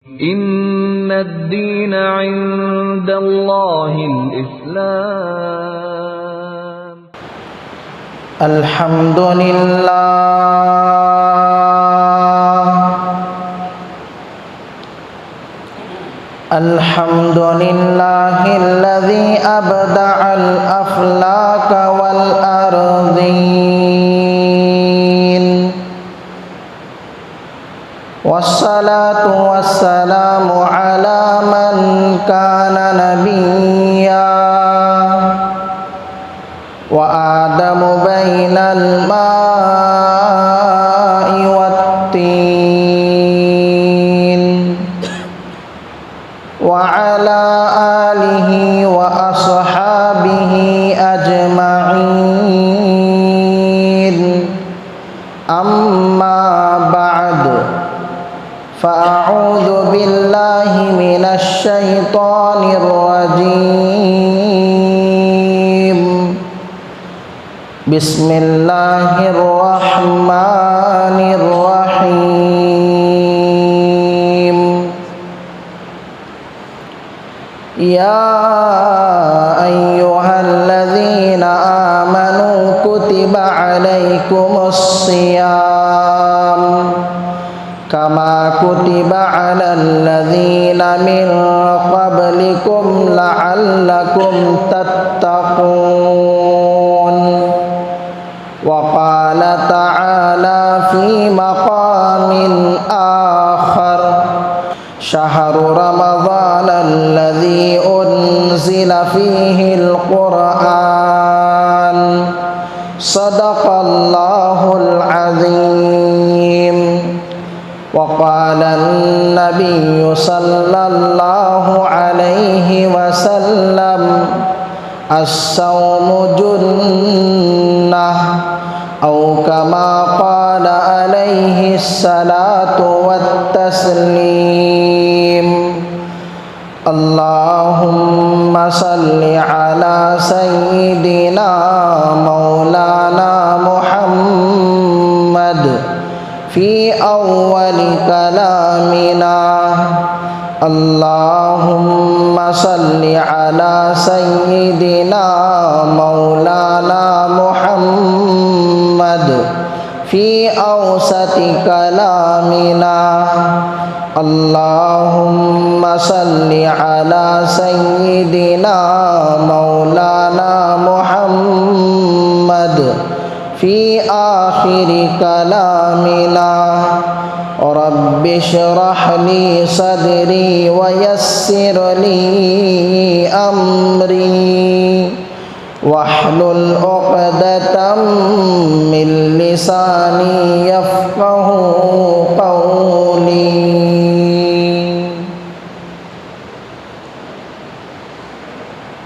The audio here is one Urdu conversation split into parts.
إن الدين عند الله الإسلام. الحمد لله الذي أبدع الأفلاك والأرضين، والصلاة والسلام على من كان نبيا وآدم بين الماء والطين، وعلى آله وأصحابه أجمعين. أما بعد، فأعوذ بالله من الشيطان الرجيم. بسم الله الرحمن الرحيم. يا أيها الذين آمنوا كتب عليكم الصيام كما كتب على الذين من قبلكم لعلكم تتقون. وقال تعالى في مقام آخر: شهر رمضان الذي أنزل فيه القرآن. صدق الله العظيم. وقال النبي صلى الله عليه وسلم: الصوم جنة، أو كما قال عليه الصلاة والتسليم. اللهم صل على سيدنا مولانا محمد في أول كلامنا. اللهم صل على سيدنا مولانا محمد في أوسط كلامنا. اللهم صل على سيدنا مولانا محمد في آخر كلامنا. رب اشرح لي صدري ويسر لي أمري واحلل عقدة من لساني يفقه قولي.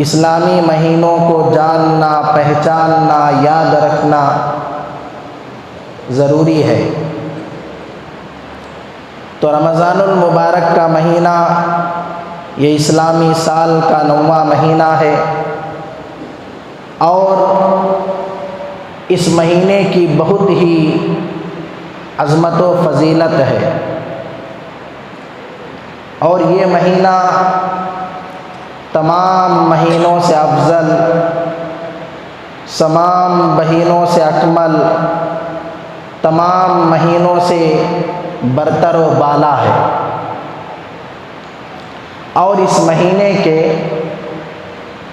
اسلامی مہینوں کو جاننا، پہچاننا، یاد رکھنا ضروری ہے۔ تو رمضان المبارک کا مہینہ یہ اسلامی سال کا 9واں مہینہ ہے، اور اس مہینے کی بہت ہی عظمت و فضیلت ہے، اور یہ مہینہ تمام مہینوں سے افضل، تمام مہینوں سے اکمل، تمام مہینوں سے برتر و بالا ہے۔ اور اس مہینے کے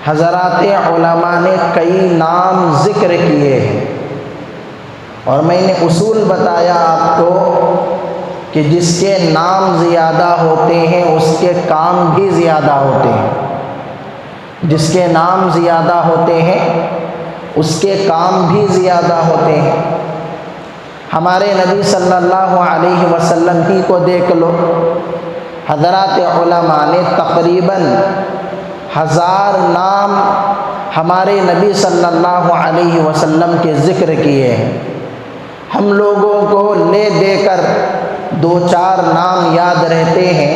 حضرات علماء نے کئی نام ذکر کیے ہیں، اور میں نے اصول بتایا آپ کو کہ جس کے نام زیادہ ہوتے ہیں اس کے کام بھی زیادہ ہوتے ہیں، جس کے نام زیادہ ہوتے ہیں اس کے کام بھی زیادہ ہوتے ہیں۔ ہمارے نبی صلی اللہ علیہ وسلم ہی کو دیکھ لو، حضرات علماء نے تقریباً 1000 نام ہمارے نبی صلی اللہ علیہ وسلم کے ذکر کیے ہیں۔ ہم لوگوں کو لے دے کر 2-4 نام یاد رہتے ہیں،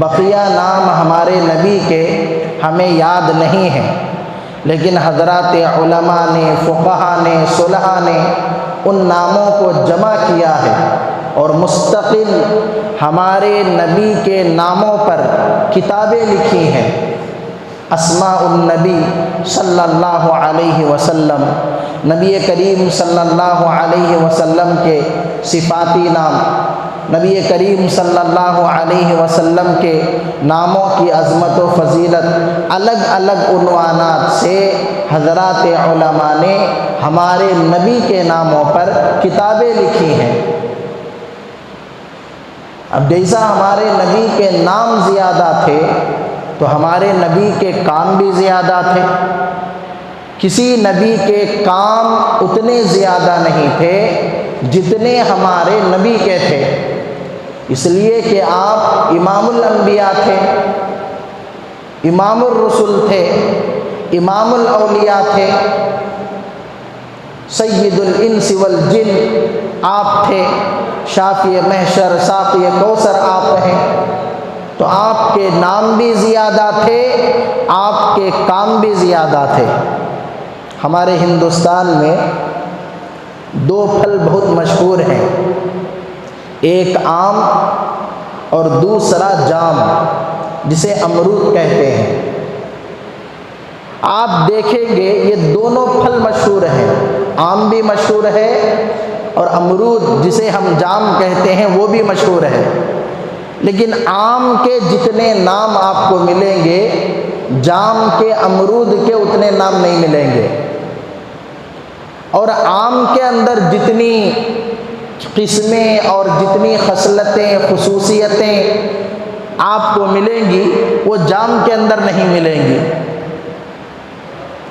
بقیہ نام ہمارے نبی کے ہمیں یاد نہیں ہیں، لیکن حضرات علماء نے، فقہا نے، صلحاء نے ان ناموں کو جمع کیا ہے، اور مستقل ہمارے نبی کے ناموں پر کتابیں لکھی ہیں۔ اسماء النبی صلی اللہ علیہ وسلم، نبی کریم صلی اللہ علیہ وسلم کے صفاتی نام، نبی کریم صلی اللہ علیہ وسلم کے ناموں کی عظمت و فضیلت، الگ الگ عنوانات سے حضرات علماء نے ہمارے نبی کے ناموں پر کتابیں لکھی ہیں۔ اب جیسا ہمارے نبی کے نام زیادہ تھے تو ہمارے نبی کے کام بھی زیادہ تھے۔ کسی نبی کے کام اتنے زیادہ نہیں تھے جتنے ہمارے نبی کے تھے، اس لیے کہ آپ امام الانبیاء تھے، امام الرسل تھے، امام الاولیاء تھے، سید الانس والجن آپ تھے، شافی محشر، ساقی کوثر آپ ہیں، تو آپ کے نام بھی زیادہ تھے، آپ کے کام بھی زیادہ تھے۔ ہمارے ہندوستان میں 2 پھل بہت مشہور ہیں، ایک آم اور دوسرا جام، جسے امرود کہتے ہیں۔ آپ دیکھیں گے یہ دونوں پھل مشہور ہیں، آم بھی مشہور ہے اور امرود جسے ہم جام کہتے ہیں وہ بھی مشہور ہے، لیکن آم کے جتنے نام آپ کو ملیں گے جام کے، امرود کے اتنے نام نہیں ملیں گے۔ اور آم کے اندر جتنی قسمیں اور جتنی خصلتیں، خصوصیتیں آپ کو ملیں گی وہ جام کے اندر نہیں ملیں گی۔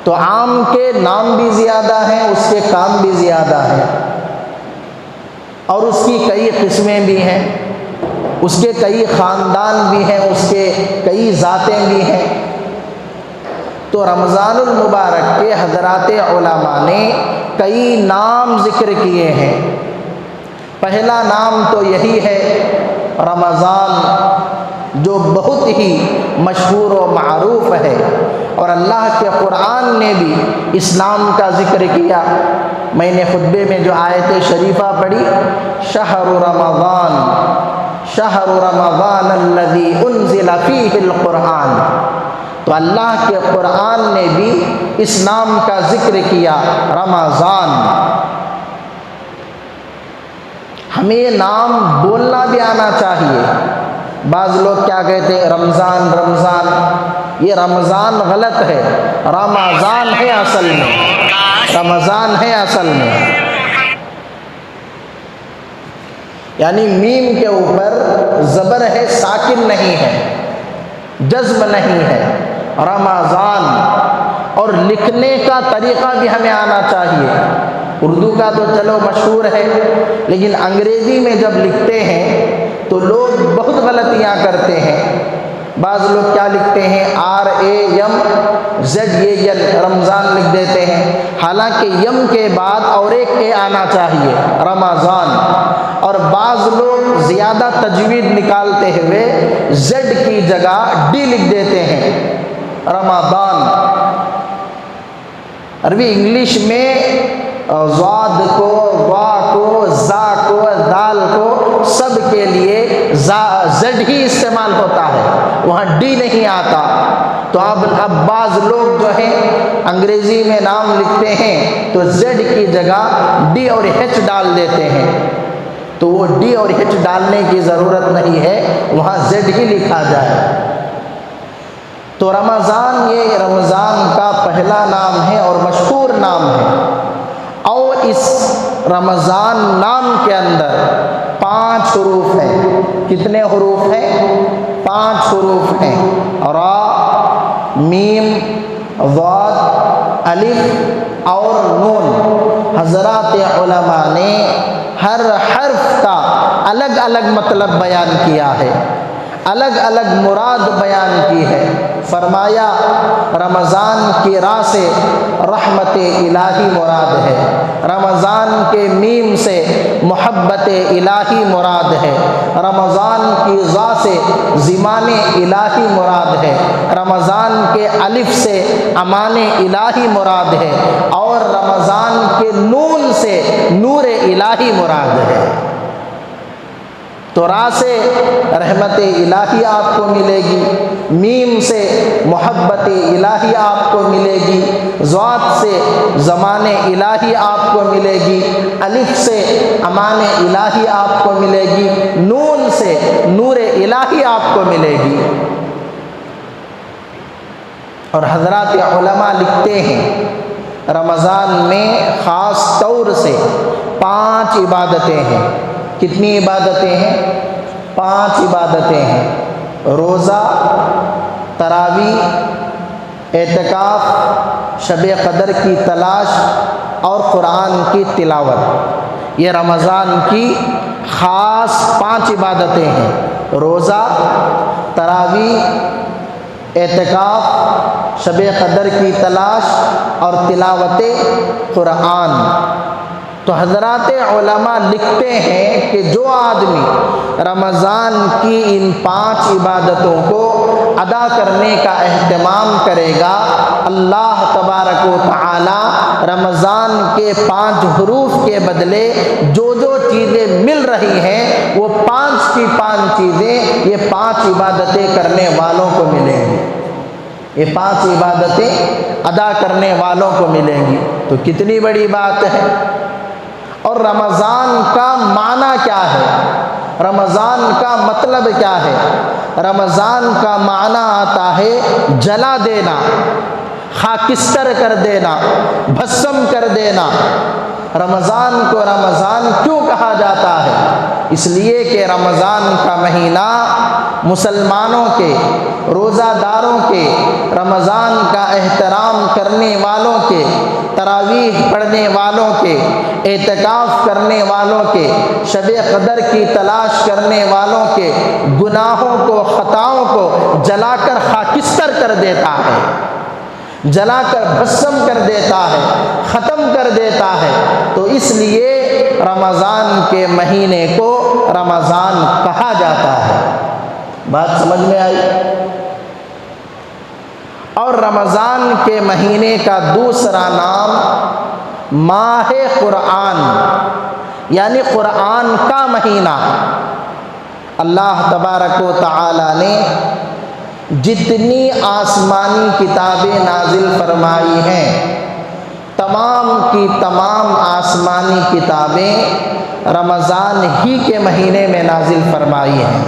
تو آم کے نام بھی زیادہ ہیں، اس کے کام بھی زیادہ ہیں، اور اس کی کئی قسمیں بھی ہیں، اس کے کئی خاندان بھی ہیں، اس کے کئی ذاتیں بھی ہیں۔ تو رمضان المبارک کے حضرات علماء نے کئی نام ذکر کیے ہیں۔ پہلا نام تو یہی ہے رمضان، جو بہت ہی مشہور و معروف ہے، اور اللہ کے قرآن نے بھی اس نام کا ذکر کیا۔ میں نے خطبے میں جو آیت شریفہ پڑھی، شہر رمضان شہر رمضان الذی انزل فیہ القرآن، تو اللہ کے قرآن نے بھی اس نام کا ذکر کیا، رمضان۔ ہمیں یہ نام بولنا بھی آنا چاہیے۔ بعض لوگ کیا کہتے ہیں، رمضان رمضان، یہ رمضان غلط ہے، رمضان ہے اصل میں، رمضان ہے اصل میں، یعنی میم کے اوپر زبر ہے، ساکن نہیں ہے، جزم نہیں ہے، رمضان۔ اور لکھنے کا طریقہ بھی ہمیں آنا چاہیے۔ اردو کا تو چلو مشہور ہے، لیکن انگریزی میں جب لکھتے ہیں تو لوگ بہت غلطیاں کرتے ہیں۔ بعض لوگ کیا لکھتے ہیں RAMZAN رمضان لکھ دیتے ہیں، حالانکہ یم کے بعد اور ایک اے آنا چاہیے رمضان، اور بعض لوگ زیادہ تجوید نکالتے ہوئے زد کی جگہ ڈی لکھ دیتے ہیں رمضان۔ عربی انگلش میں ضاد کو، وا کو، زا کو، دال کو سب کے لیے زد ہی استعمال ہوتا ہے، وہاں ڈی نہیں آتا۔ تو اب بعض لوگ جو ہیں انگریزی میں نام لکھتے ہیں تو زد کی جگہ ڈی اور ایچ ڈال دیتے ہیں، تو وہ ڈی اور ایچ ڈالنے کی ضرورت نہیں ہے، وہاں زد ہی لکھا جائے۔ تو رمضان یہ رمضان کا پہلا نام ہے اور مشہور نام ہے، اور اس رمضان نام کے اندر 5 حروف ہیں۔ کتنے حروف ہیں؟ 5 حروف ہیں، را، میم، ضاد، الف اور نون۔ حضرات علماء نے ہر حرف کا الگ الگ مطلب بیان کیا ہے، الگ الگ مراد بیان کی ہے۔ فرمایا رمضان کی راہ سے رحمت الہی مراد ہے، رمضان کے میم سے محبت الہی مراد ہے، رمضان کی ضا سے زمان الہی مراد ہے، رمضان کے الف سے امان الہی مراد ہے، اور رمضان کے نون سے نور الہی مراد ہے۔ تو را سے رحمت الہی آپ کو ملے گی، میم سے محبت الہی آپ کو ملے گی، ضاد سے زمان الہی آپ کو ملے گی، الف سے امان الہی آپ کو ملے گی، نون سے نور الہی آپ کو ملے گی۔ اور حضرات علماء لکھتے ہیں رمضان میں خاص طور سے 5 عبادتیں ہیں۔ کتنی عبادتیں ہیں؟ 5 عبادتیں ہیں۔ روزہ، تراویح، اعتکاف، شب قدر کی تلاش اور قرآن کی تلاوت، یہ رمضان کی خاص 5 عبادتیں ہیں۔ روزہ، تراویح، اعتکاف، شب قدر کی تلاش اور تلاوت قرآن۔ تو حضرات علماء لکھتے ہیں کہ جو آدمی رمضان کی ان 5 عبادتوں کو ادا کرنے کا اہتمام کرے گا، اللہ تبارک و تعالی رمضان کے 5 حروف کے بدلے جو چیزیں مل رہی ہیں وہ 5 کی 5 چیزیں یہ 5 عبادتیں کرنے والوں کو ملیں گی، یہ 5 عبادتیں ادا کرنے والوں کو ملیں گی۔ تو کتنی بڑی بات ہے۔ اور رمضان کا معنی کیا ہے؟ رمضان کا مطلب کیا ہے؟ رمضان کا معنی آتا ہے جلا دینا، خاکستر کر دینا، بھسم کر دینا۔ رمضان کو رمضان کیوں کہا جاتا ہے؟ اس لیے کہ رمضان کا مہینہ مسلمانوں کے، روزہ داروں کے، رمضان کا احترام کرنے والوں کے، تراویح پڑھنے والوں کے، اعتکاف کرنے والوں کے، شب قدر کی تلاش کرنے والوں کے گناہوں کو، خطاؤں کو جلا کر خاکستر کر دیتا ہے، جلا کر بھسم کر دیتا ہے، ختم کر دیتا ہے۔ تو اس لیے رمضان کے مہینے کو رمضان کہا جاتا ہے۔ بات سمجھ میں آئی؟ اور رمضان کے مہینے کا دوسرا نام ماہ قرآن، یعنی قرآن کا مہینہ۔ اللہ تبارک و تعالی نے جتنی آسمانی کتابیں نازل فرمائی ہیں، تمام کی تمام آسمانی کتابیں رمضان ہی کے مہینے میں نازل فرمائی ہیں۔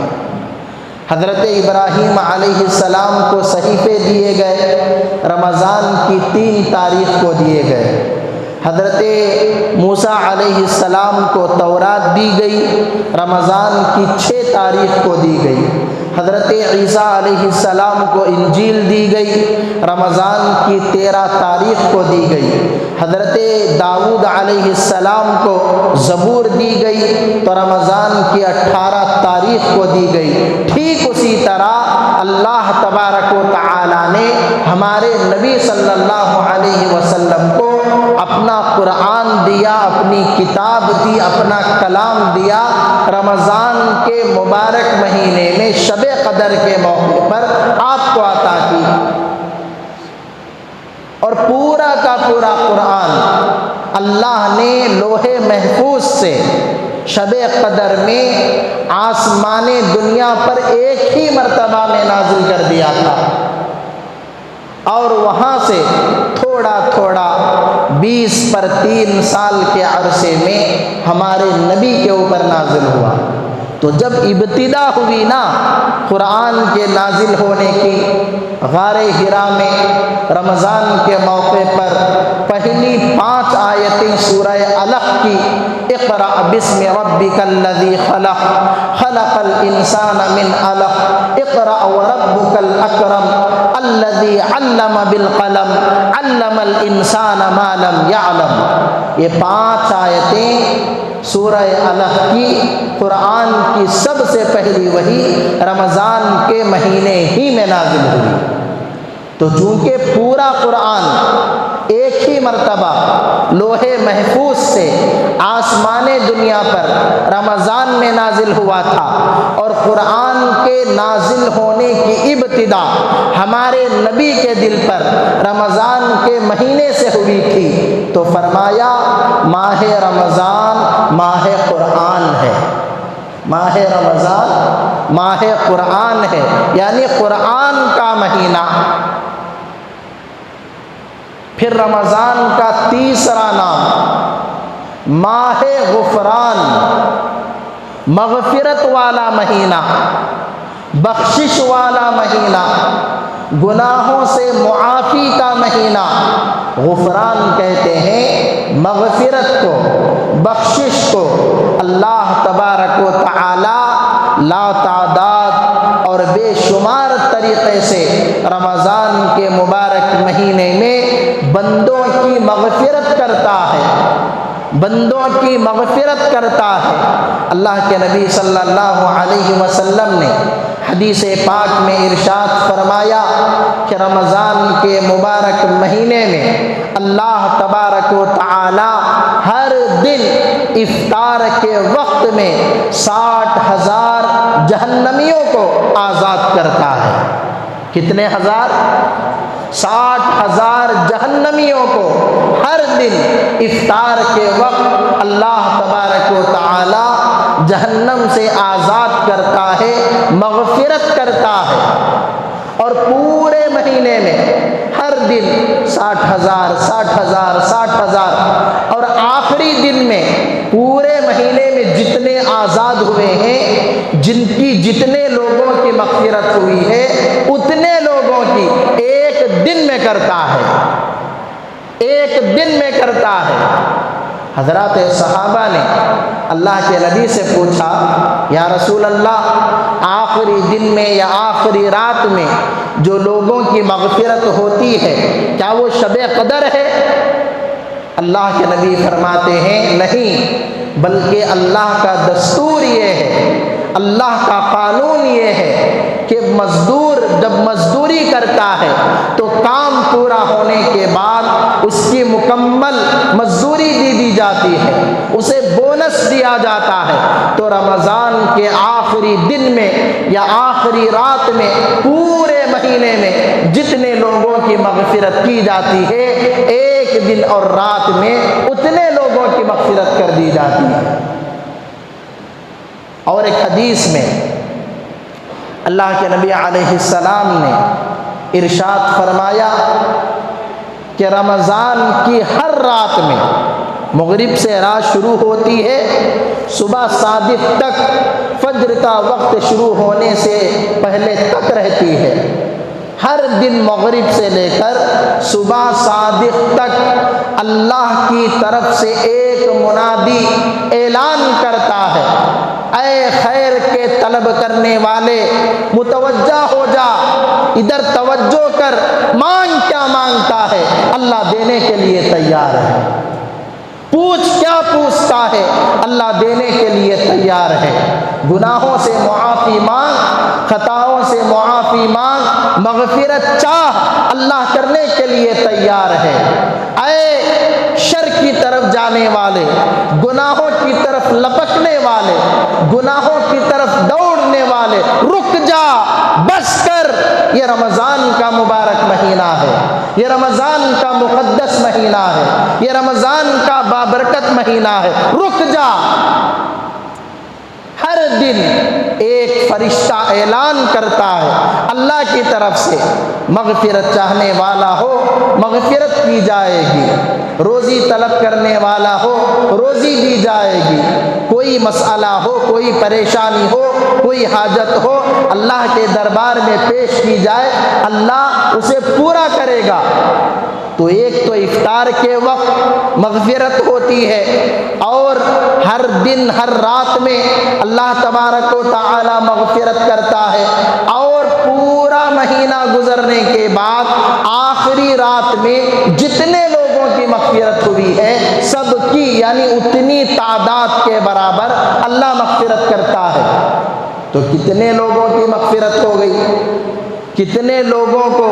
حضرت ابراہیم علیہ السلام کو صحیفے دیے گئے، رمضان کی 3 تاریخ کو دیے گئے۔ حضرت موسیٰ علیہ السلام کو تورات دی گئی، رمضان کی 6 تاریخ کو دی گئی۔ حضرت عیسیٰ علیہ السلام کو انجیل دی گئی، رمضان کی 13 تاریخ کو دی گئی۔ حضرت داؤد علیہ السلام کو زبور دی گئی تو رمضان کی 18 تاریخ کو دی گئی۔ ٹھیک اسی طرح اللہ تبارک و تعالی نے ہمارے نبی صلی اللہ علیہ وسلم کو اپنا قرآن دیا، اپنی کتاب دی، اپنا کلام دیا، رمضان کے مبارک مہینے میں شب قدر کے موقع پر آپ کو عطا کی، اور پورا کا پورا قرآن اللہ نے لوح محفوظ سے شب قدر میں آسمان دنیا پر ایک ہی مرتبہ میں نازل کر دیا تھا، اور وہاں سے تھوڑا تھوڑا 20 پر 3 سال کے عرصے میں ہمارے نبی کے اوپر نازل ہوا۔ تو جب ابتدا ہوئی نا قرآن کے نازل ہونے کی، غار حرا میں رمضان کے موقع پر پہلی 5 آیتیں سورہ علق کی، اقرأ بسم ربک الذی خلق خلق الانسان من علق اقرأ وربک الاکرم الذی علم بالقلم علم الانسان ما لم یعلم، یہ 5 آیتیں سورہ علق کی قرآن کی سب سے پہلی وحی رمضان کے مہینے ہی میں نازل ہوئی۔ تو چونکہ پورا قرآن ایک ہی مرتبہ لوح محفوظ سے آسمان دنیا پر رمضان میں نازل ہوا تھا، اور قرآن کے نازل ہونے کی ابتدا ہمارے نبی کے دل پر رمضان کے مہینے سے ہوئی تھی، تو فرمایا ماہ رمضان ماہ قرآن ہے، ماہ رمضان ماہ قرآن ہے، یعنی قرآن کا مہینہ۔ پھر رمضان کا تیسرا نام ماہ غفران، مغفرت والا مہینہ، بخشش والا مہینہ، گناہوں سے معافی کا مہینہ۔ غفران کہتے ہیں مغفرت کو، بخشش کو۔ اللہ تبارک و تعالی لا تعداد اور بے شمار طریقے سے رمضان کے مبارک مہینے میں بندوں کی مغفرت کرتا ہے، بندوں کی مغفرت کرتا ہے۔ اللہ کے نبی صلی اللہ علیہ وسلم نے حدیث پاک میں ارشاد فرمایا کہ رمضان کے مبارک مہینے میں اللہ تبارک و تعالی ہر دن افطار کے وقت میں 60,000 جہنمیوں کو آزاد کرتا ہے۔ کتنے ہزار؟ 60,000 جہنمیوں کو ہر دن افطار کے وقت اللہ تبارک و تعالی جہنم سے آزاد کرتا ہے، مغفرت کرتا ہے۔ اور پورے مہینے میں ہر دن 60,000 60,000 60,000، اور آخری دن میں پورے مہینے میں جتنے آزاد ہوئے ہیں، جن کی جتنے لوگوں کی مغفرت ہوئی ہے، اتنے لوگوں کی ایک دن میں کرتا ہے، ایک دن میں کرتا ہے۔ حضرات صحابہ نے اللہ کے نبی سے پوچھا، یا رسول اللہ، آخری دن میں یا آخری رات میں جو لوگوں کی مغفرت ہوتی ہے، کیا وہ شب قدر ہے؟ اللہ کے نبی فرماتے ہیں نہیں، بلکہ اللہ کا دستور یہ ہے، اللہ کا قانون یہ ہے کہ مزدور جب مزدوری کرتا ہے تو کام پورا ہونے کے بعد اس کی مکمل مزدوری دی جاتی ہے، اسے بونس دیا جاتا ہے۔ تو رمضان کے آخری دن میں یا آخری رات میں پورے مہینے میں جتنے لوگوں کی مغفرت کی جاتی ہے، ایک دن اور رات میں اتنے لوگوں کی مغفرت کر دی جاتی ہے۔ اور ایک حدیث میں اللہ کے نبی علیہ السلام نے ارشاد فرمایا کہ رمضان کی ہر رات میں، مغرب سے رات شروع ہوتی ہے، صبح صادق تک، فجر کا وقت شروع ہونے سے پہلے تک رہتی ہے، ہر دن مغرب سے لے کر صبح صادق تک اللہ کی طرف سے ایک منادی اعلان کرتا ہے، اے خیر کے طلب کرنے والے، متوجہ ہو جا، ادھر توجہ کر، مانگ کیا مانگتا ہے، اللہ دینے کے لیے تیار ہے۔ پوچھ کیا پوچھتا ہے، اللہ دینے کے لیے تیار ہے۔ گناہوں سے معافی مانگ، خطاؤں سے معافی معافی مانگ، مغفرت چاہ، اللہ کرنے کے لیے تیار ہے۔ اے شر کی طرف جانے والے، گناہوں کی طرف لپکنے والے، گناہوں کی طرف دوڑنے والے، رک جا، بس کر، یہ رمضان کا مبارک مہینہ ہے، یہ رمضان کا مقدس مہینہ ہے، یہ رمضان کا بابرکت مہینہ ہے، رک جا۔ ہر دن ایک فرشتہ اعلان کرتا ہے اللہ کی طرف سے، مغفرت چاہنے والا ہو مغفرت کی جائے گی، روزی طلب کرنے والا ہو روزی دی جائے گی، کوئی مسئلہ ہو، کوئی پریشانی ہو، کوئی حاجت ہو، اللہ کے دربار میں پیش کی جائے، اللہ اسے پورا کرے گا۔ تو ایک تو افطار کے وقت مغفرت ہوتی ہے، اور ہر دن ہر رات میں اللہ تبارک و تعالی مغفرت کرتا ہے، اور پورا مہینہ گزرنے کے بعد آخری رات میں جتنے لوگوں کی مغفرت ہوئی ہے سب کی، یعنی اتنی تعداد کے برابر اللہ مغفرت کرتا ہے۔ تو کتنے لوگوں کی مغفرت ہو گئی، کتنے لوگوں کو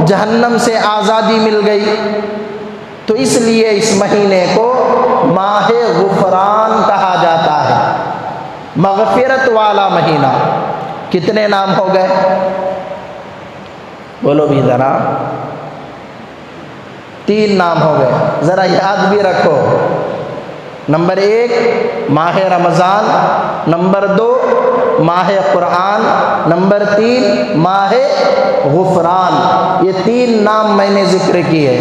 جہنم سے آزادی مل گئی۔ تو اس لیے اس مہینے کو ماہ غفران کہا جاتا ہے، مغفرت والا مہینہ۔ کتنے نام ہو گئے؟ بولو بھی ذرا۔ 3 نام ہو گئے، ذرا یاد بھی رکھو۔ نمبر 1 ماہ رمضان، نمبر 2 ماہ قرآن، نمبر 3 ماہ غفران۔ یہ 3 نام میں نے ذکر کیے،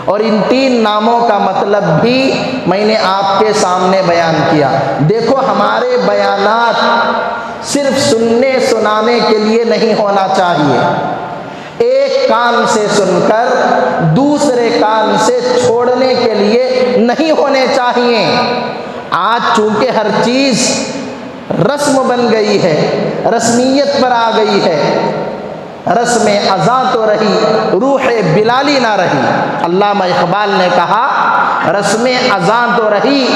اور ان 3 ناموں کا مطلب بھی میں نے آپ کے سامنے بیان کیا۔ دیکھو ہمارے بیانات صرف سننے سنانے کے لیے نہیں ہونا چاہیے، ایک کان سے سن کر دوسرے کان سے چھوڑنے کے لیے نہیں ہونے چاہیے۔ آج چونکہ ہر چیز رسم بن گئی ہے، رسمیت پر آ گئی ہے، رسم اذاں تو رہی، روح بلالی نہ رہی۔ علامہ اقبال نے کہا رسم اذاں تو رہی،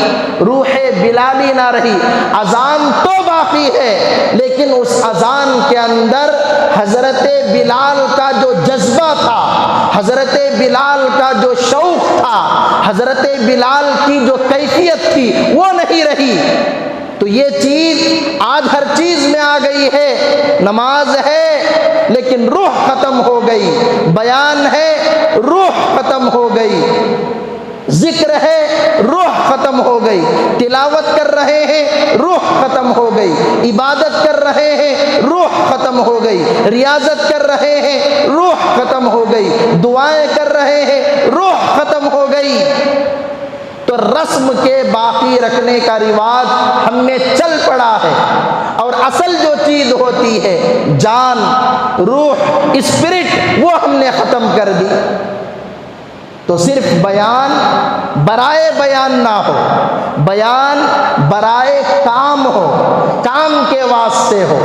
روح بلالی نہ رہی۔ اذان تو باقی ہے، لیکن اس اذان کے اندر حضرت بلال کا جو جذبہ تھا، حضرت بلال کا جو شوق تھا، حضرت بلال کی جو کیفیت تھی وہ نہیں رہی۔ تو یہ چیز آج ہر چیز میں آ گئی ہے۔ نماز ہے لیکن روح ختم ہو گئی، بیان ہے روح ختم ہو گئی، ذکر ہے روح ختم ہو گئی، تلاوت کر رہے ہیں روح ختم ہو گئی، عبادت کر رہے ہیں روح ختم ہو گئی، ریاضت کر رہے ہیں روح ختم ہو گئی، دعائیں کر رہے ہیں روح ختم ہو گئی۔ تو رسم کے باقی رکھنے کا رواج ہم میں چل پڑا ہے، اور اصل جو چیز ہوتی ہے جان، روح، اسپرٹ، وہ ہم نے ختم کر دی۔ تو صرف بیان برائے بیان نہ ہو، بیان برائے کام ہو، کام کے واسطے ہو۔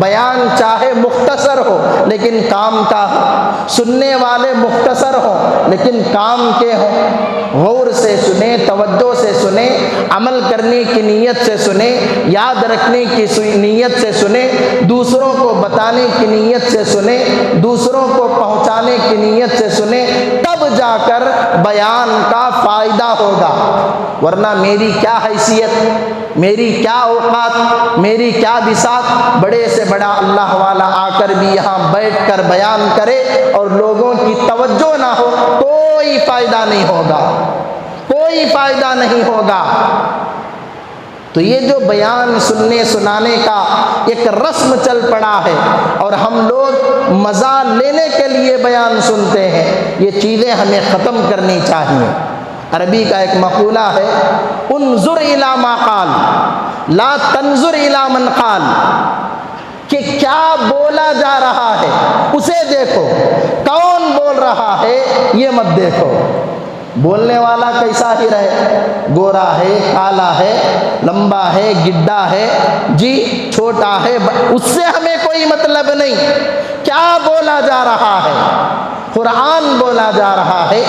بیان چاہے مختصر ہو لیکن کام کا ہو، سننے والے مختصر ہوں لیکن کام کے ہوں، غور سے سنیں، توجہ سے سنیں، عمل کرنے کی نیت سے سنیں، یاد رکھنے کی نیت سے سنیں، دوسروں کو بتانے کی نیت سے سنیں، دوسروں کو پہنچانے کی نیت سے سنیں، تب جا کر بیان کا فائدہ ہوگا۔ ورنہ میری کیا حیثیت، میری کیا اوقات، میری کیا بساط، بڑے سے بڑا اللہ والا آ کر بھی یہاں بیٹھ کر بیان کرے اور لوگوں کی توجہ نہ ہو، کوئی فائدہ نہیں ہوگا، کوئی فائدہ نہیں ہوگا۔ تو یہ جو بیان سننے سنانے کا ایک رسم چل پڑا ہے، اور ہم لوگ مزہ لینے کے لیے بیان سنتے ہیں، یہ چیزیں ہمیں ختم کرنی چاہیے۔ عربی کا ایک مقولہ ہے، انظر الی ما قال لا تنظر الی من قال، کہ کیا بولا جا رہا ہے اسے دیکھو، کون بول رہا ہے یہ مت دیکھو۔ بولنے والا کیسا ہی رہے، گورا ہے، کالا ہے، لمبا ہے، گڈھا ہے، جی چھوٹا ہے، اس سے ہمیں کوئی مطلب نہیں۔ کیا بولا جا رہا ہے؟ قرآن بولا جا رہا ہے،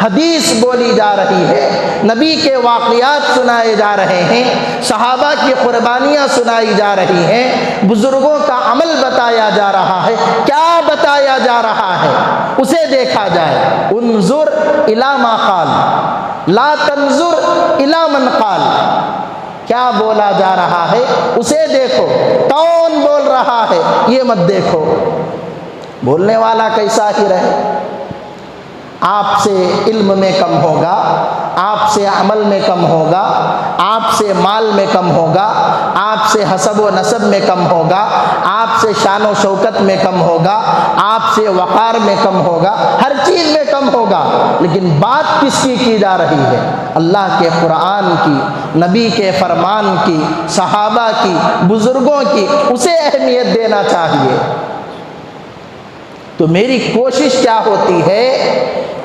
حدیث بولی جا رہی ہے، نبی کے واقعات سنائے جا رہے ہیں، صحابہ کی قربانیاں سنائی جا رہی ہیں، بزرگوں کا عمل بتایا جا رہا ہے۔ کیا بتایا جا رہا ہے اسے دیکھا جائے۔ انظر الی ما قال لا تنظر الی من قال، کیا بولا جا رہا ہے اسے دیکھو، کون بول رہا ہے یہ مت دیکھو۔ بولنے والا کیسا ہی رہے، آپ سے علم میں کم ہوگا، آپ سے عمل میں کم ہوگا، آپ سے مال میں کم ہوگا، آپ سے حسب و نسب میں کم ہوگا، آپ سے شان و شوکت میں کم ہوگا، آپ سے وقار میں کم ہوگا، ہر چیز میں کم ہوگا، لیکن بات کس کی جا رہی ہے؟ اللہ کے قرآن کی، نبی کے فرمان کی، صحابہ کی، بزرگوں کی، اسے اہمیت دینا چاہیے۔ تو میری کوشش کیا ہوتی ہے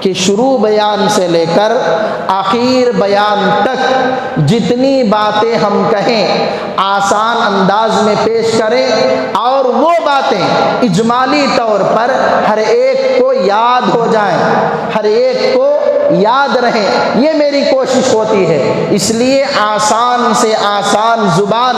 کہ شروع بیان سے لے کر آخر بیان تک جتنی باتیں ہم کہیں آسان انداز میں پیش کریں، اور وہ باتیں اجمالی طور پر ہر ایک کو یاد ہو جائیں، ہر ایک کو یاد رہیں، یہ میری کوشش ہوتی ہے۔ اس لیے آسان سے آسان زبان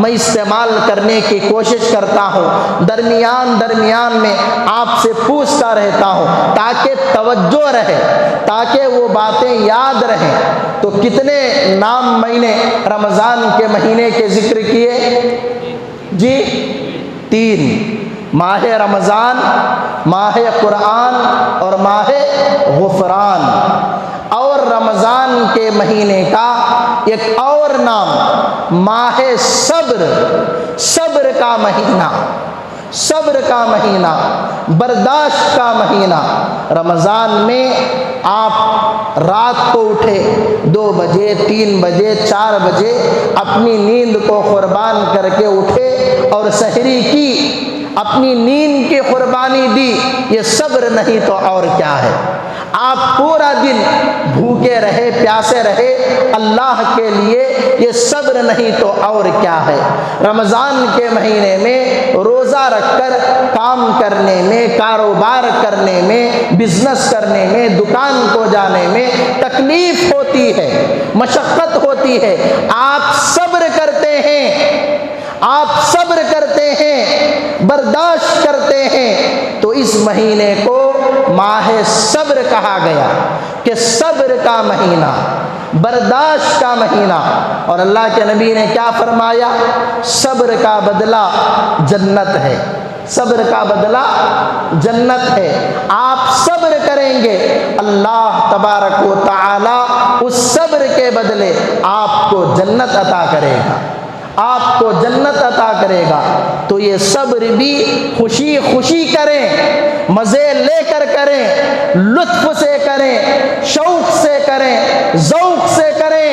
میں استعمال کرنے کی کوشش کرتا ہوں، درمیان میں آپ سے پوچھتا رہتا ہوں تاکہ توجہ رہے، تاکہ وہ باتیں یاد رہیں۔ تو کتنے نام میں نے رمضان کے مہینے کے ذکر کیے جی؟ 3، ماہ رمضان، ماہ قرآن اور ماہ غفران۔ اور رمضان کے مہینے کا ایک اور نام ماہ صبر، صبر کا مہینہ، صبر کا مہینہ، برداشت کا مہینہ۔ رمضان میں آپ رات کو اٹھے 2 بجے، 3 بجے، 4 بجے، اپنی نیند کو قربان کر کے اٹھے اور سحری کی، اپنی نیند کی قربانی دی، یہ صبر نہیں تو اور کیا ہے؟ آپ پورا دن بھوکے رہے، پیاسے رہے اللہ کے لیے، یہ صبر نہیں تو اور کیا ہے؟ رمضان کے مہینے میں روزہ رکھ کر کام کرنے میں، کاروبار کرنے میں، بزنس کرنے میں، دکان کو جانے میں تکلیف ہوتی ہے، مشقت ہوتی ہے، آپ صبر کرتے ہیں، آپ صبر کرتے ہیں، برداشت کرتے ہیں، تو اس مہینے کو ماہ صبر کہا گیا کہ صبر کا مہینہ، برداشت کا مہینہ۔ اور اللہ کے نبی نے کیا فرمایا؟ صبر کا بدلہ جنت ہے، صبر کا بدلہ جنت ہے۔ آپ صبر کریں گے، اللہ تبارک و تعالی اس صبر کے بدلے آپ کو جنت عطا کرے گا، آپ کو جنت عطا کرے گا۔ تو یہ صبر بھی خوشی خوشی کریں، مزے لے کر کریں، لطف سے کریں، شوق سے کریں، ذوق سے کریں۔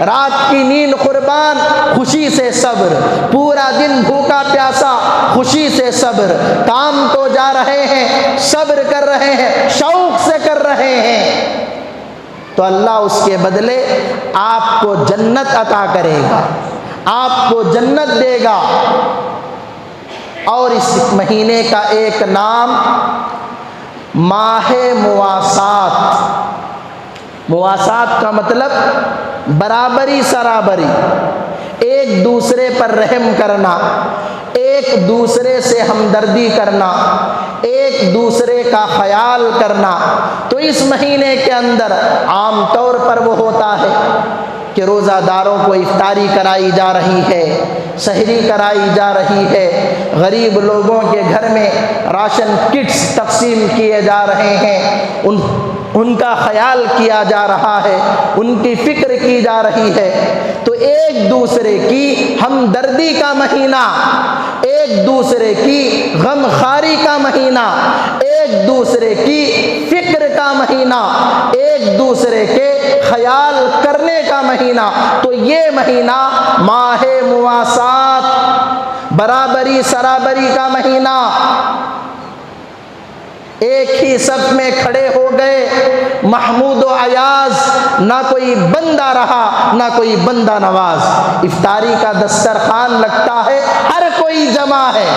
رات کی نیند قربان، خوشی سے صبر، پورا دن بھوکا پیاسا، خوشی سے صبر، کام تو جا رہے ہیں، صبر کر رہے ہیں، شوق سے کر رہے ہیں، تو اللہ اس کے بدلے آپ کو جنت عطا کرے گا، آپ کو جنت دے گا۔ اور اس مہینے کا ایک نام ماہ مواسات، مواسات کا مطلب برابری سرابری، ایک دوسرے پر رحم کرنا، ایک دوسرے سے ہمدردی کرنا، ایک دوسرے کا خیال کرنا۔ تو اس مہینے کے اندر عام طور پر وہ ہوتا ہے کہ روزہ داروں کو افطاری کرائی جا رہی ہے، سحری کرائی جا رہی ہے، غریب لوگوں کے گھر میں راشن کٹس تقسیم کیے جا رہے ہیں، ان کا خیال کیا جا رہا ہے، ان کی فکر کی جا رہی ہے۔ تو ایک دوسرے کی ہمدردی کا مہینہ، ایک دوسرے کی غم خواری کا مہینہ، ایک دوسرے کی فکر کا مہینہ، ایک دوسرے کے خیال کرنے کا مہینہ۔ تو یہ مہینہ ماہ مواسات، برابری سرابری کا مہینہ۔ ایک ہی صف میں کھڑے ہو گئے محمود و ایاز، نہ کوئی بندہ رہا نہ کوئی بندہ نواز۔ افطاری کا دسترخوان لگتا ہے، ہر کوئی جمع ہے،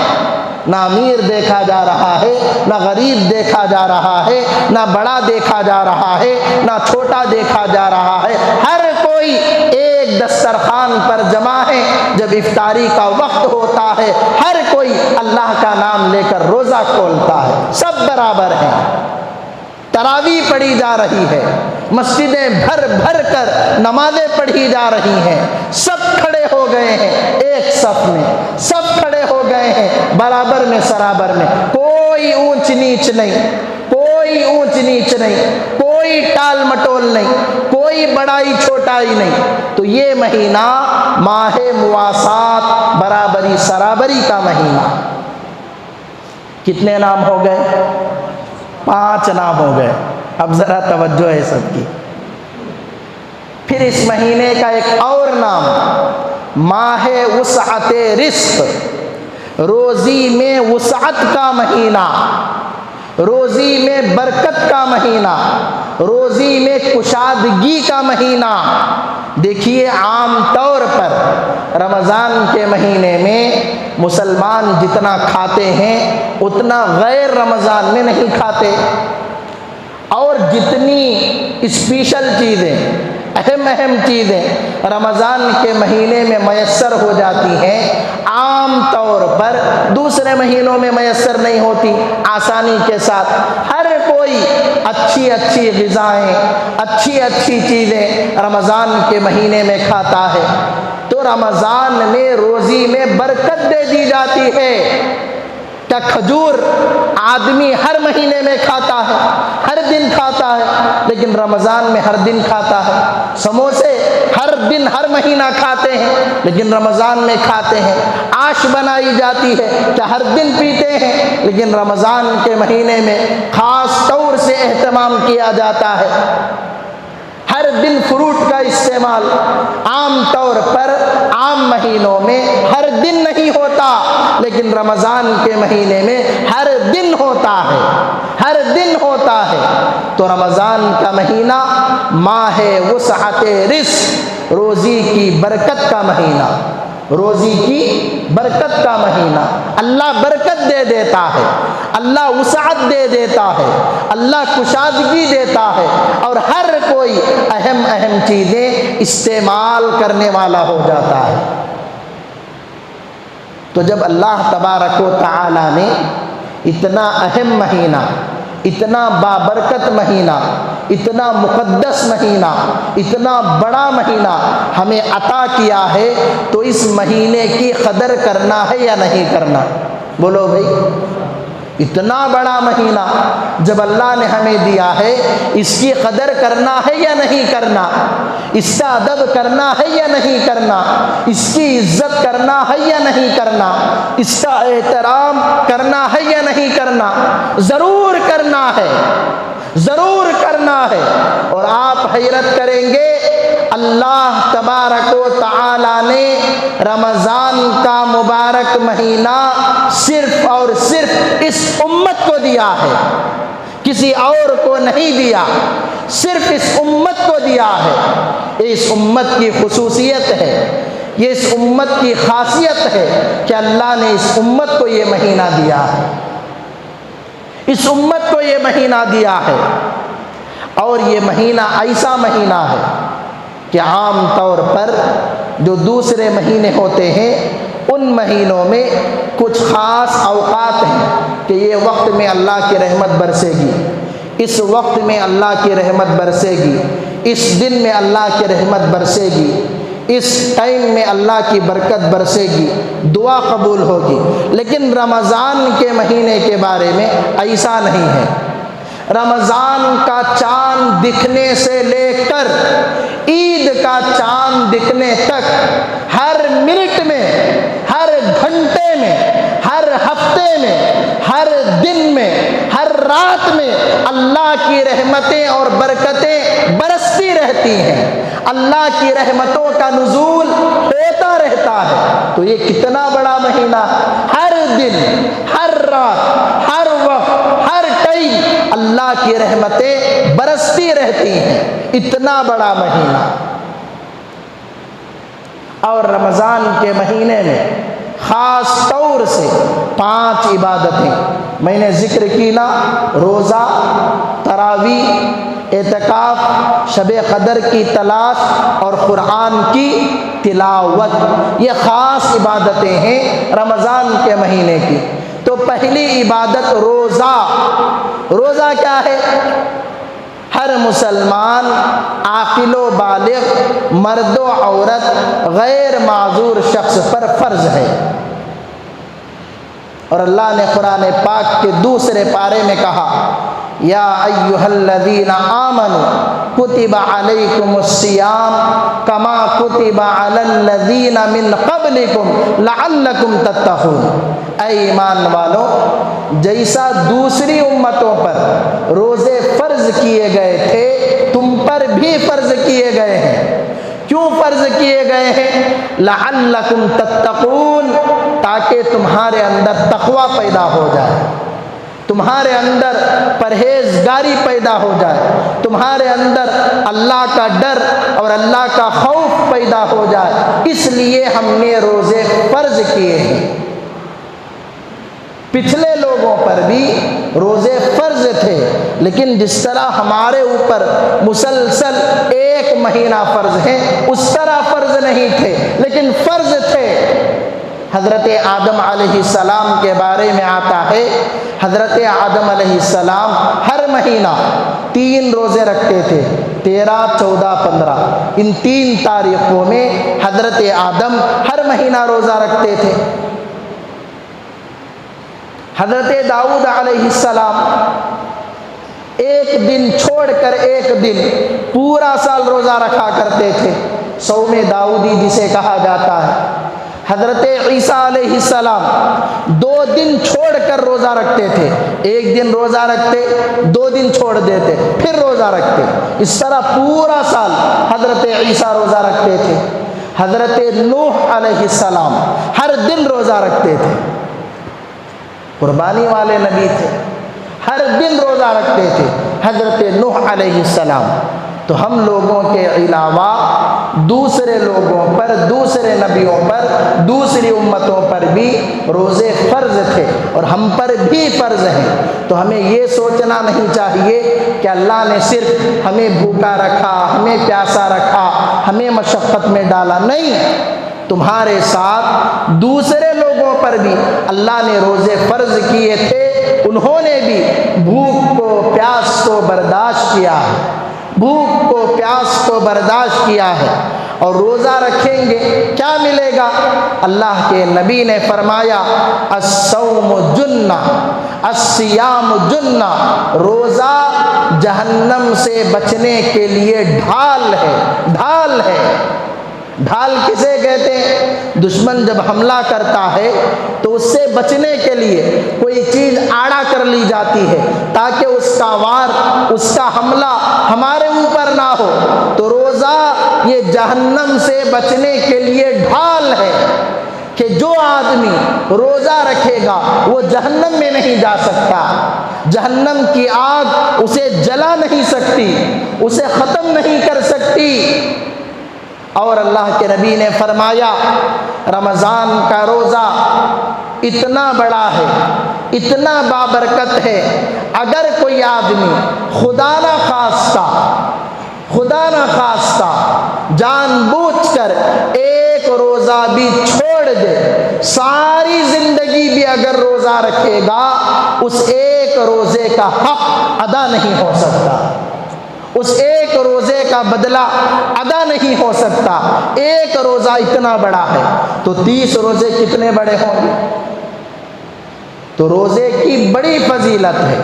نہ امیر دیکھا جا رہا ہے، نہ غریب دیکھا جا رہا ہے، نہ بڑا دیکھا جا رہا ہے، نہ چھوٹا دیکھا جا رہا ہے، ہر کوئی ایک دسترخوان پر جمع ہیں، جب افطاری کا وقت ہوتا ہے ہر کوئی اللہ کا نام لے کر روزہ کھولتا ہے، سب برابر ہیں۔ تراویح پڑھی جا رہی ہے، مسجدیں بھر بھر کر نمازیں پڑھی جا رہی ہیں، سب کھڑے ہو گئے ہیں ایک صف میں، سب کھڑے ہو گئے ہیں برابر میں سرابر میں، کوئی اونچ نیچ نہیں، کوئی اونچ نیچ نہیں، کوئی ٹال مٹول نہیں، کوئی بڑائی چھوٹائی نہیں۔ تو یہ مہینہ ماہ مواسات، برابری سرابری کا مہینہ۔ کتنے نام ہو گئے؟ 5 نام ہو گئے۔ اب ذرا توجہ ہے سب کی۔ پھر اس مہینے کا ایک اور نام ماہ وسعت رزق، روزی میں وسعت کا مہینہ، روزی میں برکت کا مہینہ، روزی میں کشادگی کا مہینہ۔ دیکھیے عام طور پر رمضان کے مہینے میں مسلمان جتنا کھاتے ہیں اتنا غیر رمضان میں نہیں کھاتے، اور جتنی اسپیشل چیزیں، اہم چیزیں رمضان کے مہینے میں میسر ہو جاتی ہیں عام طور پر دوسرے مہینوں میں میسر نہیں ہوتی آسانی کے ساتھ۔ ہر کوئی اچھی غذائیں، اچھی چیزیں رمضان کے مہینے میں کھاتا ہے، تو رمضان میں روزی میں برکت دے دی جاتی ہے۔ کیا کھجور آدمی ہر مہینے میں کھاتا ہے، ہر دن کھاتا ہے، لیکن رمضان میں ہر دن کھاتا ہے؟ سموسے ہر دن ہر مہینہ کھاتے ہیں لیکن رمضان میں کھاتے ہیں۔ آش بنائی جاتی ہے کیا ہر دن پیتے ہیں، لیکن رمضان کے مہینے میں خاص طور سے اہتمام کیا جاتا ہے۔ ہر دن فروٹ کا استعمال عام طور پر عام مہینوں میں ہر دن نہیں ہوتا، لیکن رمضان کے مہینے میں ہر دن ہوتا ہے، ہر دن ہوتا ہے۔ تو رمضان کا مہینہ ماہ وسعت رزق، روزی کی برکت کا مہینہ، روزی کی برکت کا مہینہ۔ اللہ برکت دے دیتا ہے، اللہ وسعت دے دیتا ہے، اللہ کشادگی دیتا ہے، اور ہر کوئی اہم چیزیں استعمال کرنے والا ہو جاتا ہے۔ تو جب اللہ تبارک و تعالی نے اتنا اہم مہینہ، اتنا بابرکت مہینہ، اتنا مقدس مہینہ، اتنا بڑا مہینہ ہمیں عطا کیا ہے، تو اس مہینے کی قدر کرنا ہے یا نہیں کرنا؟ بولو بھائی، اتنا بڑا مہینہ جب اللہ نے ہمیں دیا ہے، اس کی قدر کرنا ہے یا نہیں کرنا؟ اس کا ادب کرنا ہے یا نہیں کرنا؟ اس کی عزت کرنا ہے یا نہیں کرنا؟ اس کا احترام کرنا ہے یا نہیں کرنا؟ ضرور کرنا ہے، ضرور کرنا ہے۔ اور آپ حیرت کریں گے، اللہ تبارک و تعالی نے رمضان کا مبارک مہینہ صرف اور صرف اس امت کو دیا ہے، کسی اور کو نہیں دیا، صرف اس امت کو دیا ہے۔ یہ اس امت کی خصوصیت ہے، یہ اس امت کی خاصیت ہے کہ اللہ نے اس امت کو یہ مہینہ دیا ہے، اس امت کو یہ مہینہ دیا ہے۔ اور یہ مہینہ ایسا مہینہ ہے کہ عام طور پر جو دوسرے مہینے ہوتے ہیں ان مہینوں میں کچھ خاص اوقات ہیں کہ یہ وقت میں اللہ کی رحمت برسے گی، اس وقت میں اللہ کی رحمت برسے گی، اس دن میں اللہ کی رحمت برسے گی، اس ٹائم میں اللہ کی برکت برسے گی، دعا قبول ہوگی۔ لیکن رمضان کے مہینے کے بارے میں ایسا نہیں ہے۔ رمضان کا چاند دکھنے سے لے کر عید کا چاند دکھنے تک ہر منٹ میں، ہر گھنٹے میں، ہر ہفتے میں، ہر دن میں، ہر رات میں اللہ کی رحمتیں اور برکتیں برستی رہتی ہیں، اللہ کی رحمتوں کا نزول ہوتا رہتا ہے۔ تو یہ کتنا بڑا مہینہ، ہر دن، ہر رات، ہر وقت، ہر ٹائم اللہ کی رحمتیں برستی رہتی ہیں، اتنا بڑا مہینہ۔ اور رمضان کے مہینے میں خاص طور سے 5 عبادتیں میں نے ذکر کی نا، روزہ، تراویح، اعتکاف، شب قدر کی تلاش اور قرآن کی تلاوت، یہ خاص عبادتیں ہیں رمضان کے مہینے کی۔ تو پہلی عبادت روزہ۔ روزہ کیا ہے؟ ہر مسلمان عاقل و بالغ مرد و عورت غیر معذور شخص پر فرض ہے۔ اور اللہ نے قرآن پاک کے دوسرے پارے میں کہا یا ایھا الذین آمنوا کتب علیکم الصیام کما کتب علی الذین من قبلکم لعلکم تتقون۔ اے ایمان والو، جیسا دوسری امتوں پر روزے فرض کیے گئے تھے تم پر بھی فرض کیے گئے ہیں۔ کیوں فرض کیے گئے ہیں؟ لعلکم تتقون، تاکہ تمہارے اندر تقوی پیدا ہو جائے، تمہارے اندر پرہیزگاری پیدا ہو جائے، تمہارے اندر اللہ کا ڈر اور اللہ کا خوف پیدا ہو جائے، اس لیے ہم نے روزے فرض کیے ہیں۔ پچھلے لوگوں پر بھی روزے فرض تھے، لیکن جس طرح ہمارے اوپر مسلسل ایک مہینہ فرض ہے اس طرح فرض نہیں تھے، لیکن فرض تھے۔ حضرت آدم علیہ السلام کے بارے میں آتا ہے، حضرت آدم علیہ السلام ہر مہینہ 3 روزے رکھتے تھے، 13، 14، 15۔ ان 3 تاریخوں میں حضرت آدم ہر مہینہ روزہ رکھتے تھے۔ حضرت داؤد علیہ السلام ایک دن چھوڑ کر ایک دن پورا سال روزہ رکھا کرتے تھے، صوم داؤدی جسے کہا جاتا ہے۔ حضرت عیسیٰ علیہ السلام 2 دن چھوڑ کر روزہ رکھتے تھے، ایک دن روزہ رکھتے، 2 دن چھوڑ دیتے، پھر روزہ رکھتے، اس طرح پورا سال حضرت عیسیٰ روزہ رکھتے تھے۔ حضرت نوح علیہ السلام ہر دن روزہ رکھتے تھے، قربانی والے نبی تھے، ہر دن روزہ رکھتے تھے حضرت نوح علیہ السلام۔ تو ہم لوگوں کے علاوہ دوسرے لوگوں پر، دوسرے نبیوں پر، دوسری امتوں پر بھی روزے فرض تھے اور ہم پر بھی فرض ہیں۔ تو ہمیں یہ سوچنا نہیں چاہیے کہ اللہ نے صرف ہمیں بھوکا رکھا، ہمیں پیاسا رکھا، ہمیں مشقت میں ڈالا، نہیں، تمہارے ساتھ دوسرے لوگوں پر بھی اللہ نے روزے فرض کیے تھے، انہوں نے بھی بھوک کو، پیاس کو برداشت کیا ہے، بھوک کو، پیاس کو برداشت کیا ہے۔ اور روزہ رکھیں گے کیا ملے گا؟ اللہ کے نبی نے فرمایا الصوم جنہ، الصیام جنہ، روزہ جہنم سے بچنے کے لیے ڈھال ہے، ڈھال ہے۔ ڈھال کسے کہتے ہیں؟ دشمن جب حملہ کرتا ہے تو اس سے بچنے کے لیے کوئی چیز آڑا کر لی جاتی ہے تاکہ اس کا وار، اس کا حملہ ہمارے اوپر نہ ہو۔ تو روزہ یہ جہنم سے بچنے کے لیے ڈھال ہے کہ جو آدمی روزہ رکھے گا وہ جہنم میں نہیں جا سکتا، جہنم کی آگ اسے جلا نہیں سکتی، اسے ختم نہیں کر سکتی۔ اور اللہ کے نبی نے فرمایا رمضان کا روزہ اتنا بڑا ہے، اتنا بابرکت ہے، اگر کوئی آدمی خدا نہ خواستہ جان بوجھ کر ایک روزہ بھی چھوڑ دے، ساری زندگی بھی اگر روزہ رکھے گا، اس ایک روزے کا حق ادا نہیں ہو سکتا، اس ایک روزے کا بدلہ ادا نہیں ہو سکتا۔ ایک روزہ اتنا بڑا ہے تو 30 روزے کتنے بڑے ہوں گے؟ تو روزے کی بڑی فضیلت ہے۔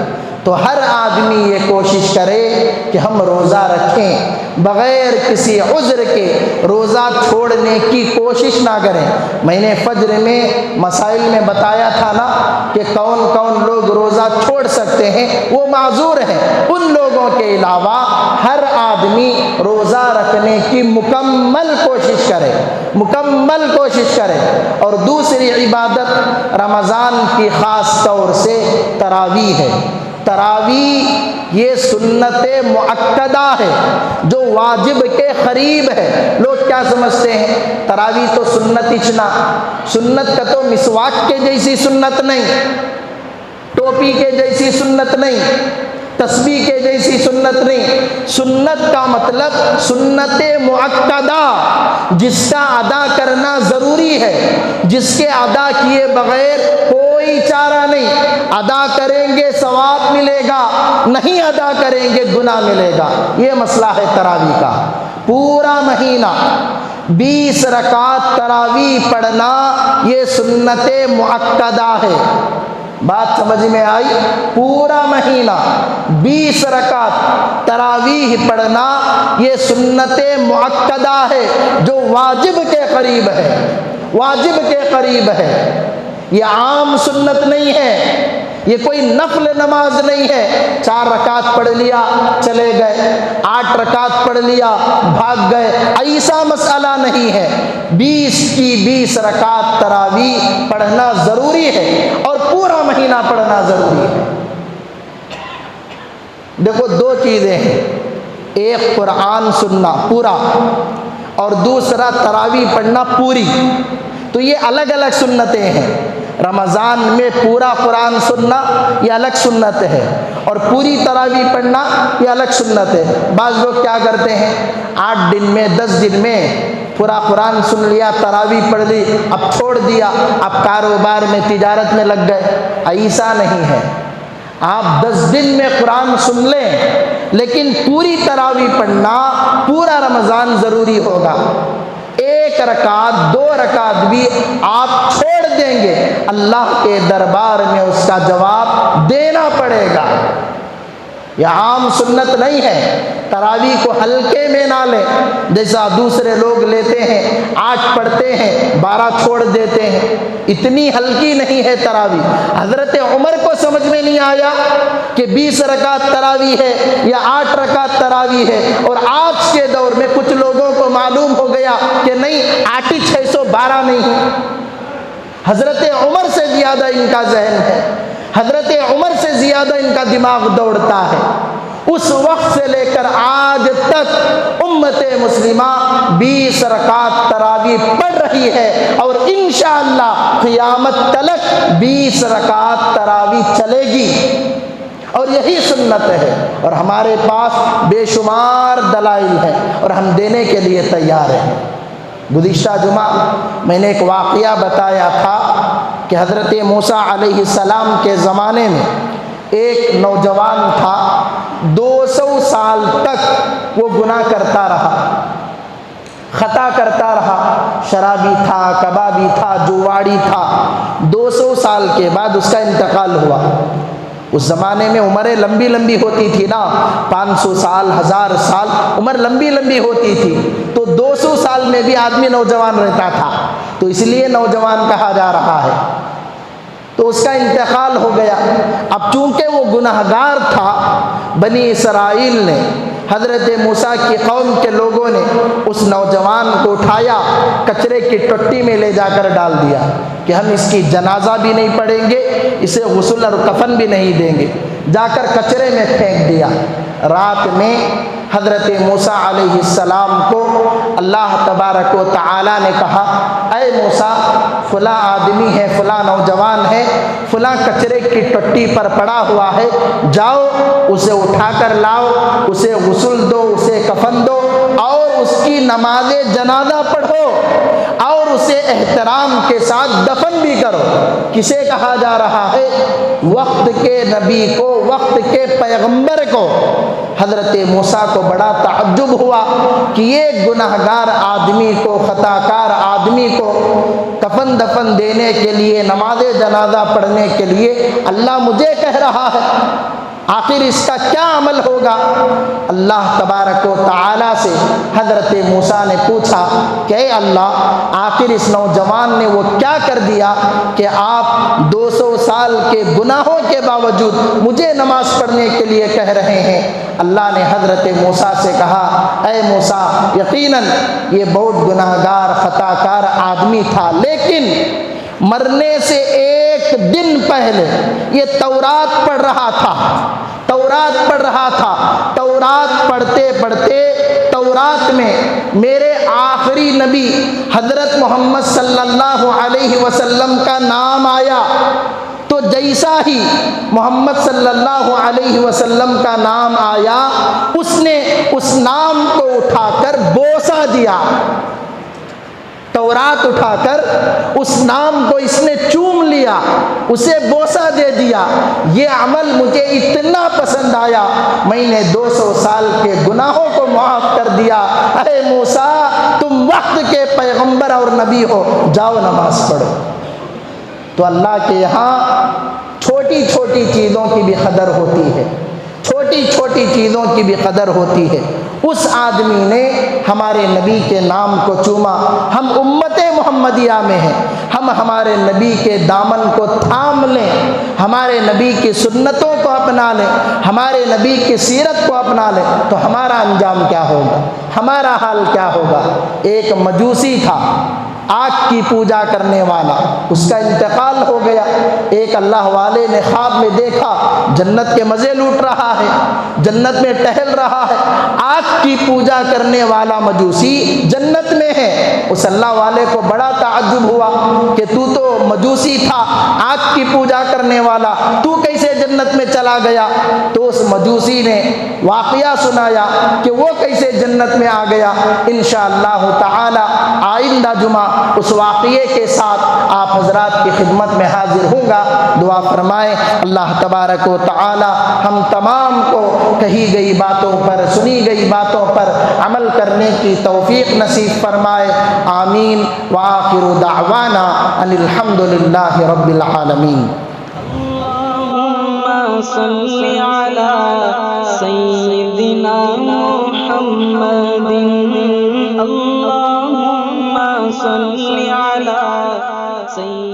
تو ہر آدمی یہ کوشش کرے کہ ہم روزہ رکھیں، بغیر کسی عذر کے روزہ چھوڑنے کی کوشش نہ کریں۔ میں نے فجر میں مسائل میں بتایا تھا نا کہ کون کون لوگ روزہ چھوڑ سکتے ہیں، وہ معذور ہیں۔ ان لوگوں کے علاوہ ہر آدمی روزہ رکھنے کی مکمل کوشش کرے، مکمل کوشش کرے۔ اور دوسری عبادت رمضان کی خاص طور سے تراویح ہے۔ تراویح یہ سنت مؤکدہ ہے جو واجب کے قریب ہے۔ لوگ کیا سمجھتے ہیں؟ تراویح تو سنت اچنا، سنت کا تو مسواک کے جیسی سنت نہیں، ٹوپی کے جیسی سنت نہیں، تسبیح کے جیسی سنت نہیں. سنت کا مطلب سنت مؤکدہ، جس کا ادا کرنا ضروری ہے، جس کے ادا کیے بغیر کوئی چارہ نہیں. ادا کریں گے ثواب ملے گا، نہیں ادا کریں گے گناہ ملے گا. یہ مسئلہ ہے تراویح کا. پورا مہینہ 20 رکعت تراویح پڑھنا یہ سنت مؤکدہ ہے. بات سمجھ میں آئی؟ پورا مہینہ 20 رکعت تراویح پڑھنا یہ سنت مؤکدہ ہے، جو واجب کے قریب ہے. واجب کے قریب ہے. یہ عام سنت نہیں ہے، یہ کوئی نفل نماز نہیں ہے. 4 رکعت پڑھ لیا چلے گئے، 8 رکعت پڑھ لیا بھاگ گئے، ایسا مسئلہ نہیں ہے. 20 کی 20 رکعت تراویح پڑھنا ضروری ہے، اور پورا مہینہ پڑھنا ضروری ہے. دیکھو 2 چیزیں ہیں، ایک قرآن سننا پورا، اور دوسرا تراویح پڑھنا پوری. تو یہ الگ الگ سنتیں ہیں. رمضان میں پورا قرآن سننا یہ الگ سنت ہے، اور پوری تراویح پڑھنا یہ الگ سنت ہے. بعض لوگ کیا کرتے ہیں، 8 دن میں 10 دن میں پورا قرآن سن لیا، تراویح پڑھ لی، اب چھوڑ دیا، اب کاروبار میں تجارت میں لگ گئے. ایسا نہیں ہے. آپ 10 دن میں قرآن سن لیں، لیکن پوری تراویح پڑھنا پورا رمضان ضروری ہوگا. 1 رکعت 2 رکعت بھی آپ چھوڑ دیں گے، اللہ کے دربار میں اس کا جواب دینا پڑے گا. یہ عام سنت نہیں ہے. تراویح کو ہلکے میں نہ لیں، جیسا دوسرے لوگ لیتے ہیں، 8 پڑھتے ہیں 12 چھوڑ دیتے ہیں. اتنی ہلکی نہیں ہے تراویح. حضرت عمر کو سمجھ میں نہیں آیا کہ 20 رکعت تراویح ہے یا 8 رکعت تراویح ہے، اور آج کے دور میں کچھ لوگوں کو معلوم ہو گیا کہ نہیں 8 612 نہیں ہے. حضرت عمر سے زیادہ ان کا ذہن ہے، حضرت عمر سے زیادہ ان کا دماغ دوڑتا ہے. اس وقت سے لے کر آج تک امت مسلمہ 20 رکعت تراویح پڑھ رہی ہے، اور انشاءاللہ قیامت تلک 20 رکعت تراویح چلے گی، اور یہی سنت ہے. اور ہمارے پاس بے شمار دلائل ہیں، اور ہم دینے کے لیے تیار ہیں. گزشتہ جمعہ میں نے ایک واقعہ بتایا تھا کہ حضرت موسیٰ علیہ السلام کے زمانے میں ایک نوجوان تھا، 200 سال تک وہ گناہ کرتا رہا، خطا کرتا رہا. شرابی تھا، کبابی تھا، جواڑی تھا. 200 سال کے بعد اس کا انتقال ہوا. اس زمانے میں عمریں لمبی لمبی ہوتی تھی نا، 500 سال 1000 سال عمر لمبی لمبی ہوتی تھی. تو 200 سال میں بھی آدمی نوجوان رہتا تھا، تو اس لیے نوجوان کہا جا رہا ہے. تو اس کا انتقال ہو گیا. اب چونکہ وہ گناہگار تھا، بنی اسرائیل نے، حضرت موسیٰ کی قوم کے لوگوں نے اس نوجوان کو اٹھایا، کچرے کی ٹٹی میں لے جا کر ڈال دیا کہ ہم اس کی جنازہ بھی نہیں پڑھیں گے، اسے غسل اور کفن بھی نہیں دیں گے. جا کر کچرے میں پھینک دیا. رات میں حضرت موسیٰ علیہ السلام کو اللہ تبارک و تعالی نے کہا، اے موسیٰ، فلاں آدمی ہے، فلاں نوجوان ہے، فلاں کچرے کی ٹٹی پر پڑا ہوا ہے، جاؤ اسے اٹھا کر لاؤ، اسے غسل دو، اسے کفن دو، اور اس کی نماز جنازہ پڑھو، اور اسے احترام کے ساتھ دفن بھی کرو. کسے کہا جا رہا ہے؟ وقت کے نبی کو، وقت کے پیغمبر کو. حضرت موسیٰ کو بڑا تعجب ہوا کہ یہ گناہگار آدمی کو، خطا کار آدمی کو کفن دفن دینے کے لیے، نماز جنازہ پڑھنے کے لیے اللہ مجھے کہہ رہا ہے، آخر اس کا کیا عمل ہوگا؟ اللہ تبارک و تعالی سے حضرت موسیٰ نے پوچھا کہ اے اللہ، آخر اس نوجوان نے وہ کیا کر دیا کہ آپ 200 سال کے گناہوں کے باوجود مجھے نماز پڑھنے کے لیے کہہ رہے ہیں؟ اللہ نے حضرت موسیٰ سے کہا، اے موسیٰ، یقیناً یہ بہت گناہگار خطا کار آدمی تھا، لیکن مرنے سے 1 دن پہلے یہ تورات پڑھ رہا تھا. تورات پڑھ رہا تھا. تورات پڑھتے پڑھتے تورات میں میرے آخری نبی حضرت محمد صلی اللہ علیہ وسلم کا نام آیا. تو جیسا ہی محمد صلی اللہ علیہ وسلم کا نام آیا اس نے اس نام کو اٹھا کر بوسہ دیا، تورات اٹھا کر اس نام کو اس نے چوم لیا، اسے بوسہ دے دیا۔ یہ عمل مجھے اتنا پسند آیا، میں نے 200 سال کے گناہوں کو معاف کر دیا۔ اے موسیٰ، تم وقت کے پیغمبر اور نبی ہو، جاؤ نماز پڑھو۔ تو اللہ کے یہاں چھوٹی چھوٹی چیزوں کی بھی قدر ہوتی ہے، چھوٹی چھوٹی چیزوں کی بھی قدر ہوتی ہے۔ اس آدمی نے ہمارے نبی کے نام کو چوما۔ ہم امت محمدیہ میں ہیں، ہم ہمارے نبی کے دامن کو تھام لیں، ہمارے نبی کی سنتوں کو اپنا لیں، ہمارے نبی کی سیرت کو اپنا لیں، تو ہمارا انجام کیا ہوگا، ہمارا حال کیا ہوگا؟ ایک مجوسی تھا، آگ کی پوجا کرنے والا، اس کا انتقال ہو گیا۔ ایک اللہ والے نے خواب میں دیکھا جنت کے مزے لوٹ رہا ہے، جنت میں ٹہل رہا ہے، آگ کی پوجا کرنے والا مجوسی جنت میں ہے۔ اس اللہ والے کو بڑا تعجب ہوا کہ تو مجوسی تھا، آگ کی پوجا کرنے والا، تو کیسے جنت میں چلا گیا؟ تو اس مجوسی نے واقعہ سنایا کہ وہ کیسے جنت میں آ گیا۔ انشاءاللہ تعالی آئندہ جمعہ اس واقعے کے ساتھ آپ حضرات کی خدمت میں حاضر ہوں گا۔ دعا فرمائیں اللہ تبارک و تعالی ہم تمام کو کہی گئی باتوں پر، سنی گئی باتوں پر عمل کرنے کی توفیق نصیب فرمائے، آمین۔ وآخر دعوانا ان الحمد للہ رب العالمین۔ اللهم صل على سيدنا محمد، اللهم صل على سيدنا